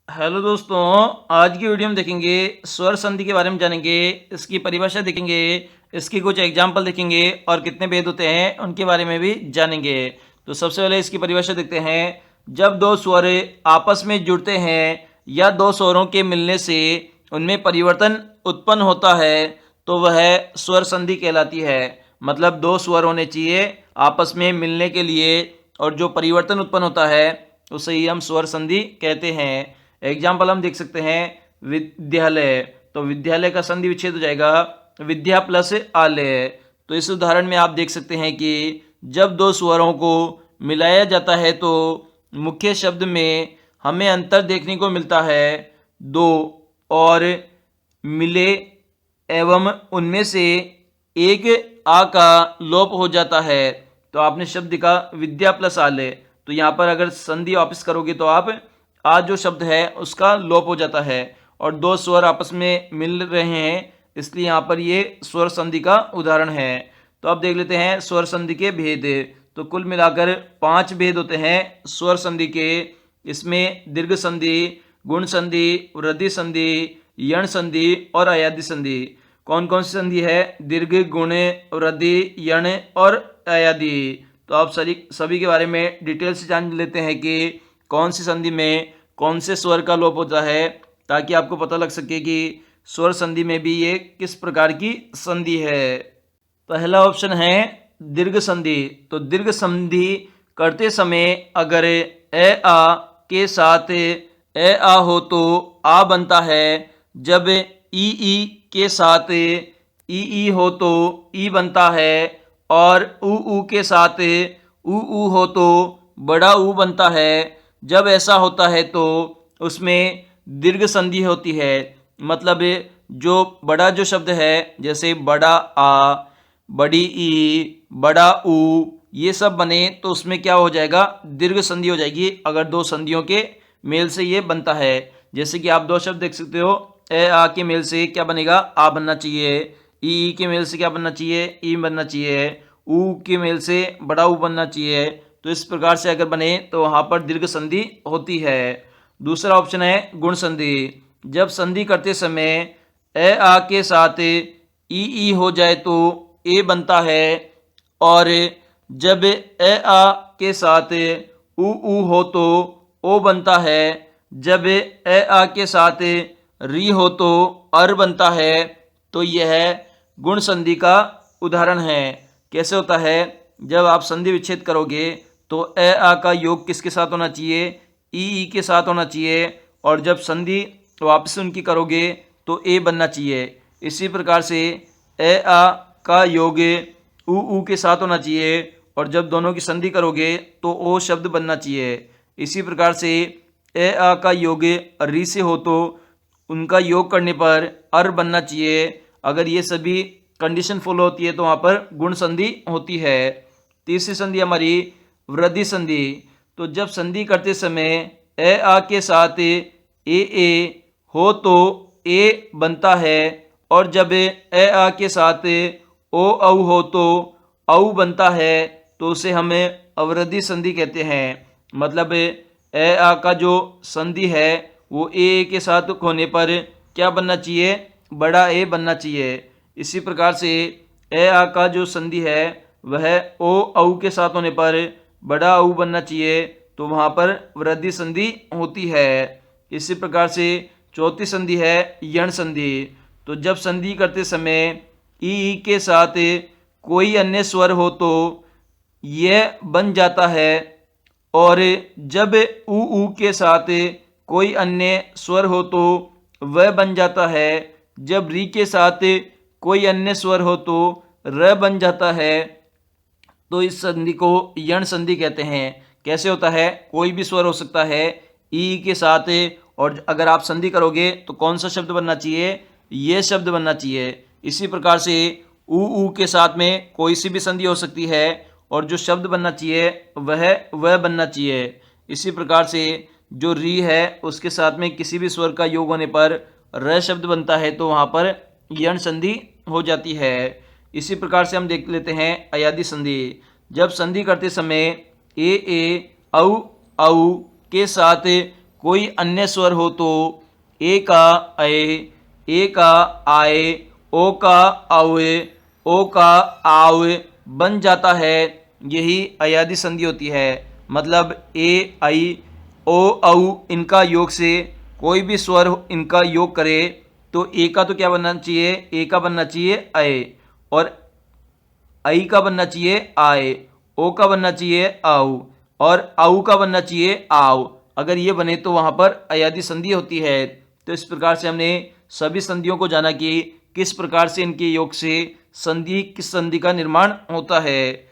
Hello दोस्तों, आज की वीडियो में देखेंगे स्वर संधि के बारे में जानेंगे, इसकी परिभाषा देखेंगे, इसकी कुछ एग्जाम्पल देखेंगे और कितने भेद होते हैं उनके बारे में भी जानेंगे। तो सबसे पहले इसकी परिभाषा देखते हैं। जब दो स्वर आपस में जुड़ते हैं या दो स्वरों के मिलने से उनमें परिवर्तन उत्पन्न होता है तो वह स्वर संधि कहलाती है। मतलब दो स्वर होने चाहिए आपस में मिलने के लिए और जो परिवर्तन उत्पन्न होता है उसे ही हम स्वर संधि कहते हैं। एग्जाम्पल हम देख सकते हैं विद्यालय, तो विद्यालय का संधि विच्छेद हो जाएगा विद्या प्लस आलय। तो इस उदाहरण में आप देख सकते हैं कि जब दो स्वरों को मिलाया जाता है तो मुख्य शब्द में हमें अंतर देखने को मिलता है। दो और मिले एवं उनमें से एक आ का लोप हो जाता है। तो आपने शब्द लिखा विद्या प्लस आलय, तो यहाँ पर अगर संधि वापस करोगे तो आप आज जो शब्द है उसका लोप हो जाता है और दो स्वर आपस में मिल रहे हैं, इसलिए यहाँ पर ये स्वर संधि का उदाहरण है। तो अब देख लेते हैं स्वर संधि के भेद। तो कुल मिलाकर 5 भेद होते हैं स्वर संधि के। इसमें दीर्घ संधि, गुण संधि, वृद्धि संधि, यण संधि और अयादि संधि। कौन कौन सी संधि है? दीर्घ, गुण, वृद्धि, यण और अयादि। तो आप सभी के बारे में डिटेल से जान लेते हैं कि कौन सी संधि में कौन से स्वर का लोप होता है, ताकि आपको पता लग सके कि स्वर संधि में भी ये किस प्रकार की संधि है। पहला ऑप्शन है दीर्घ संधि। तो दीर्घ संधि करते समय अगर ए आ के साथ ए आ हो तो आ बनता है। जब ई के साथ ई हो तो ई बनता है और ऊ के साथ ऊ हो तो बड़ा ऊ बनता है। जब ऐसा होता है तो उसमें दीर्घ संधि होती है। मतलब जो बड़ा जो शब्द है, जैसे बड़ा आ, बड़ी ई, बड़ा ऊ, ये सब बने तो उसमें क्या हो जाएगा? दीर्घ संधि हो जाएगी अगर दो संधियों के मेल से ये बनता है। जैसे कि आप दो शब्द देख सकते हो, ए आ के मेल से क्या बनेगा? आ बनना चाहिए। ई के मेल से क्या बनना चाहिए? ई बनना चाहिए। ऊ के मेल से बड़ा ऊ बनना चाहिए। तो इस प्रकार से अगर बने तो वहाँ पर दीर्घ संधि होती है। दूसरा ऑप्शन है गुण संधि। जब संधि करते समय ए आ के साथ ई हो जाए तो ए बनता है और जब ए आ के साथ ऊ हो तो ओ बनता है। जब ए आ के साथ री हो तो अर बनता है। तो यह गुण संधि का उदाहरण है। कैसे होता है? जब आप संधि विच्छेद करोगे तो ए आ का योग किसके साथ होना चाहिए? ई के साथ होना चाहिए और जब संधि वापस उनकी करोगे तो ए बनना चाहिए। इसी प्रकार से ए आ का योग ऊ के साथ होना चाहिए और जब दोनों की संधि करोगे तो ओ शब्द बनना चाहिए। इसी प्रकार से ए आ का योग री से हो तो उनका योग करने पर अर बनना चाहिए। अगर ये सभी कंडीशन फॉलो होती है तो वहाँ पर गुण संधि होती है। तीसरी संधि हमारी वृद्धि संधि। तो जब संधि करते समय ए आ के साथ ए हो तो ए बनता है और जब ए आ के साथ ओ औ हो तो औ बनता है। तो उसे हमें अवृद्धि संधि कहते हैं। मतलब ए आ का जो संधि है वो ए के साथ होने पर क्या बनना चाहिए? बड़ा ए बनना चाहिए। इसी प्रकार से ए आ का जो संधि है वह ओ औ के साथ होने पर बड़ा ऊ बनना चाहिए, तो वहाँ पर वृद्धि संधि होती है। इसी प्रकार से चौथी संधि है यण संधि। तो जब संधि करते समय ई के साथ कोई अन्य स्वर हो तो यह बन जाता है और जब ऊ के साथ कोई अन्य स्वर हो तो वह बन जाता है। जब री के साथ कोई अन्य स्वर हो तो र बन जाता है। तो इस संधि को यण संधि कहते हैं। कैसे होता है? कोई भी स्वर हो सकता है ई के साथ और अगर आप संधि करोगे तो कौन सा शब्द बनना चाहिए? ये शब्द बनना चाहिए। इसी प्रकार से ऊ के साथ में कोई सी भी संधि हो सकती है और जो शब्द बनना चाहिए वह बनना चाहिए। इसी प्रकार से जो री है उसके साथ में किसी भी स्वर का योग होने पर र शब्द बनता है, तो वहाँ पर यण संधि हो जाती है। इसी प्रकार से हम देख लेते हैं अयादि संधि। जब संधि करते समय ए औ के साथ कोई अन्य स्वर हो तो ए का अए, ए का आए, ओ का आवे, ओ का आवे बन जाता है। यही अयादी संधि होती है। मतलब ए आई ओ औ इनका योग से कोई भी स्वर इनका योग करे तो ए का तो क्या बनना चाहिए, ए का बनना चाहिए अए, और आई का बनना चाहिए आए, ओ का बनना चाहिए आऊ, और आऊ का बनना चाहिए आव। अगर ये बने तो वहां पर अयादी संधि होती है। तो इस प्रकार से हमने सभी संधियों को जाना कि किस प्रकार से इनके योग से संधि किस संधि का निर्माण होता है।